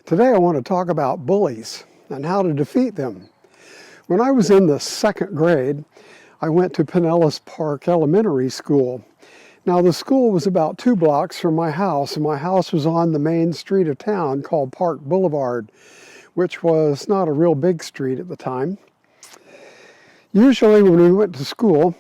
Today I want to talk about bullies and how to defeat them. When I was in the second grade, I went to Pinellas Park Elementary School. Now the school was about 2 blocks from my house, and my house was on the main street of town called Park Boulevard, which was not a real big street at the time. Usually when we went to school,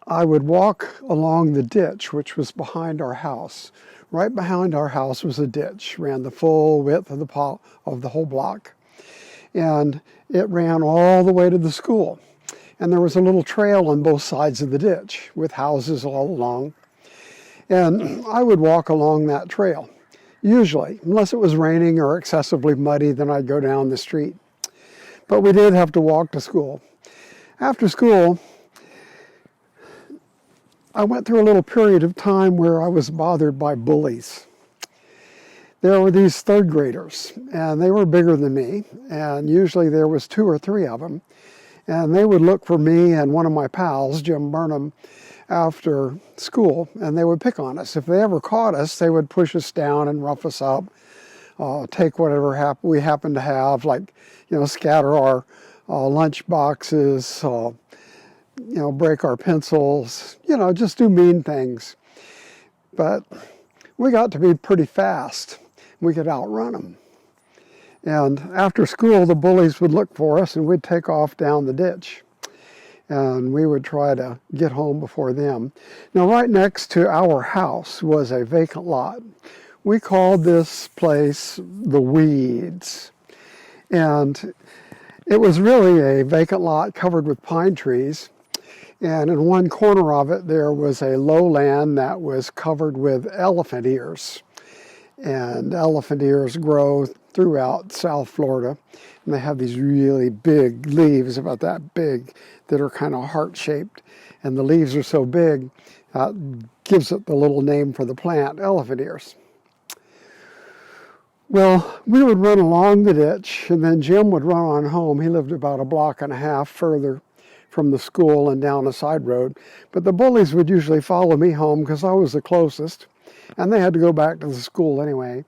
I would walk along the ditch, which was behind our house. Right behind our house was a ditch, ran the full width of the whole block. And it ran all the way to the school. And there was a little trail on both sides of the ditch with houses all along. And I would walk along that trail, usually, unless it was raining or excessively muddy, then I'd go down the street. But we did have to walk to school. After school, I went through a little period of time where I was bothered by bullies. There were these third graders, and they were bigger than me, and usually there was 2 or 3 of them. And they would look for me and one of my pals, Jim Burnham, after school, and they would pick on us. If they ever caught us, they would push us down and rough us up, take whatever we happened to have, like, scatter our lunch boxes, break our pencils, just do mean things. But we got to be pretty fast. We could outrun them. And after school, the bullies would look for us and we'd take off down the ditch. And we would try to get home before them. Now, right next to our house was a vacant lot. We called this place the Weeds. And it was really a vacant lot covered with pine trees. And in one corner of it, there was a lowland that was covered with elephant ears. And elephant ears grow throughout South Florida. And they have these really big leaves, about that big, that are kind of heart-shaped. And the leaves are so big, gives it the little name for the plant, elephant ears. Well, we would run along the ditch, and then Jim would run on home. He lived about a block and a half further from the school and down a side road. But the bullies would usually follow me home because I was the closest, and they had to go back to the school anyway.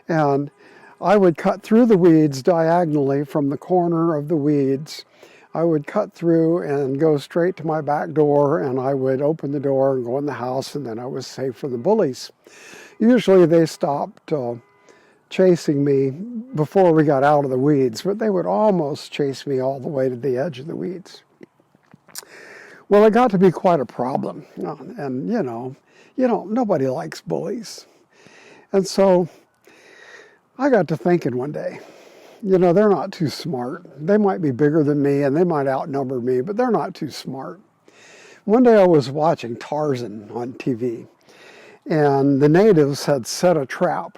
And I would cut through the weeds diagonally from the corner of the weeds. I would cut through and go straight to my back door, and I would open the door and go in the house, and then I was safe from the bullies. Usually they stopped chasing me before we got out of the weeds, but they would almost chase me all the way to the edge of the weeds. Well, it got to be quite a problem, and nobody likes bullies. And so I got to thinking one day, they're not too smart. They might be bigger than me and they might outnumber me, but they're not too smart. One day I was watching Tarzan on TV, and the natives had set a trap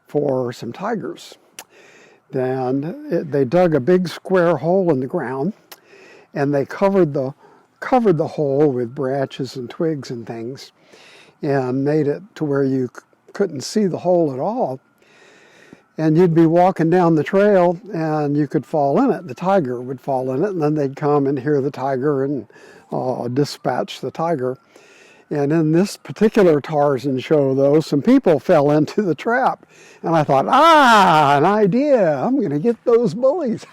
for some tigers. Then they dug a big square hole in the ground, and they covered the hole with branches and twigs and things, and made it to where you couldn't see the hole at all. And you'd be walking down the trail and you could fall in it. The tiger would fall in it, and then they'd come and hear the tiger and dispatch the tiger. And in this particular Tarzan show, though, some people fell into the trap. And I thought, an idea. I'm going to get those bullies.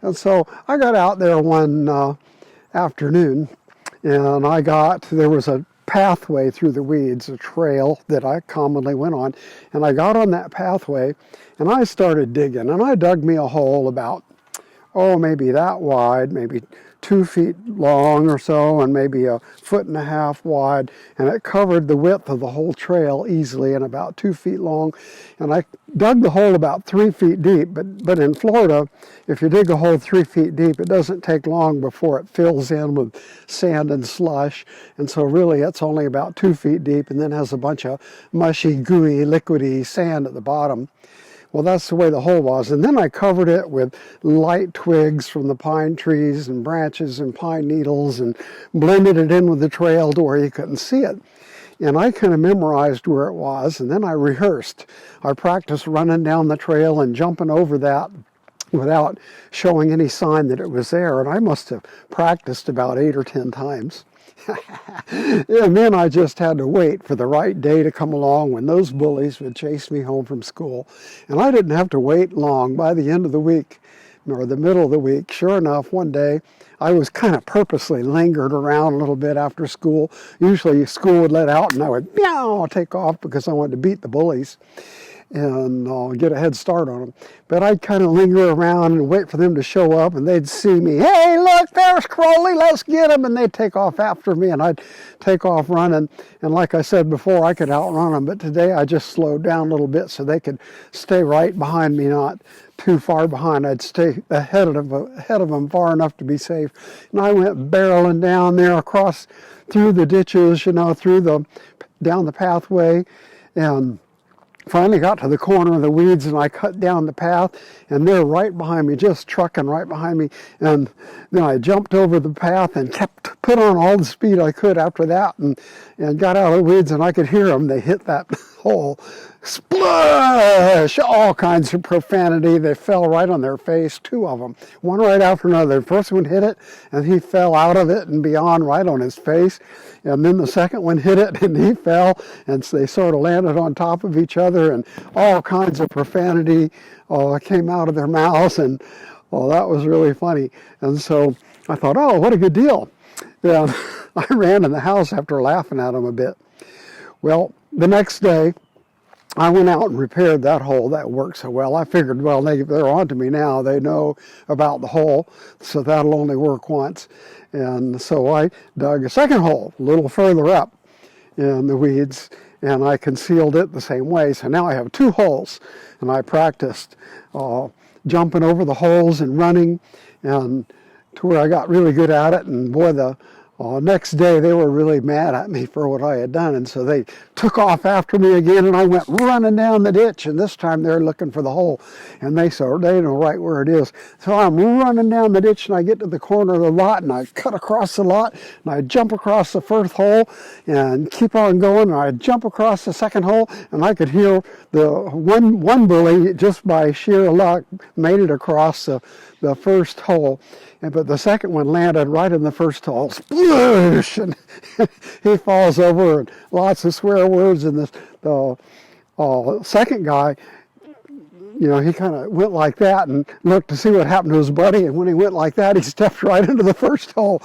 And so I got out there one afternoon, and there was a pathway through the weeds, a trail that I commonly went on. And I got on that pathway, and I started digging. And I dug me a hole about, maybe that wide, maybe 2 feet long or so, and maybe 1.5 feet wide, and it covered the width of the whole trail easily, and about 2 feet long. And I dug the hole about 3 feet deep, but in Florida, if you dig a hole 3 feet deep, it doesn't take long before it fills in with sand and slush, and so really it's only about 2 feet deep, and then has a bunch of mushy, gooey, liquidy sand at the bottom. Well, that's the way the hole was. And then I covered it with light twigs from the pine trees and branches and pine needles, and blended it in with the trail to where you couldn't see it. And I kind of memorized where it was, and then I rehearsed. I practiced running down the trail and jumping over that without showing any sign that it was there. And I must have practiced about 8 or 10 times. And then I just had to wait for the right day to come along when those bullies would chase me home from school. And I didn't have to wait long. By the end of the week, or the middle of the week, sure enough, one day I was kind of purposely lingered around a little bit after school. Usually school would let out and I would take off because I wanted to beat the bullies and get a head start on them. But I'd kind of linger around and wait for them to show up, and they'd see me. Hey, look, there's Crowley, let's get him. And they'd take off after me, and I'd take off running. And like I said before, I could outrun them. But today I just slowed down a little bit so they could stay right behind me, not too far behind. I'd stay ahead of them far enough to be safe. And I went barreling down there across through the ditches, down the pathway, and finally got to the corner of the weeds, and I cut down the path, and they're right behind me, just trucking right behind me. And then I jumped over the path and put on all the speed I could after that, and got out of the weeds, and I could hear them. They hit that hole. Splash! All kinds of profanity. They fell right on their face, two of them, one right after another. The first one hit it, and he fell out of it and beyond right on his face. And then the second one hit it, and he fell, and so they sort of landed on top of each other, and all kinds of profanity came out of their mouths, and that was really funny. And so I thought, oh, what a good deal. And I ran in the house after laughing at them a bit. Well, the next day, I went out and repaired that hole. That worked so well. I figured, well, they're on to me now. They know about the hole, so that'll only work once. And so I dug a second hole a little further up in the weeds, and I concealed it the same way. So now I have two holes, and I practiced jumping over the holes and running, and to where I got really good at it. And boy, the next day they were really mad at me for what I had done, and so they took off after me again, and I went running down the ditch, and this time they're looking for the hole, and they know right where it is. So I'm running down the ditch, and I get to the corner of the lot, and I cut across the lot, and I jump across the first hole and keep on going, and I jump across the second hole, and I could hear the one bully, just by sheer luck, made it across the first hole. But the second one landed right in the first hole. Sploosh! And he falls over, and lots of swear words. And the second guy, he kind of went like that and looked to see what happened to his buddy. And when he went like that, he stepped right into the first hole.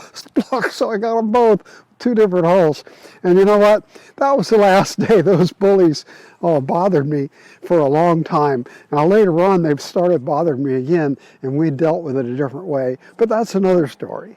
So I got them both, two different holes. And you know what? That was the last day those bullies bothered me for a long time. Now later on, they've started bothering me again, and we dealt with it a different way. But that's another story.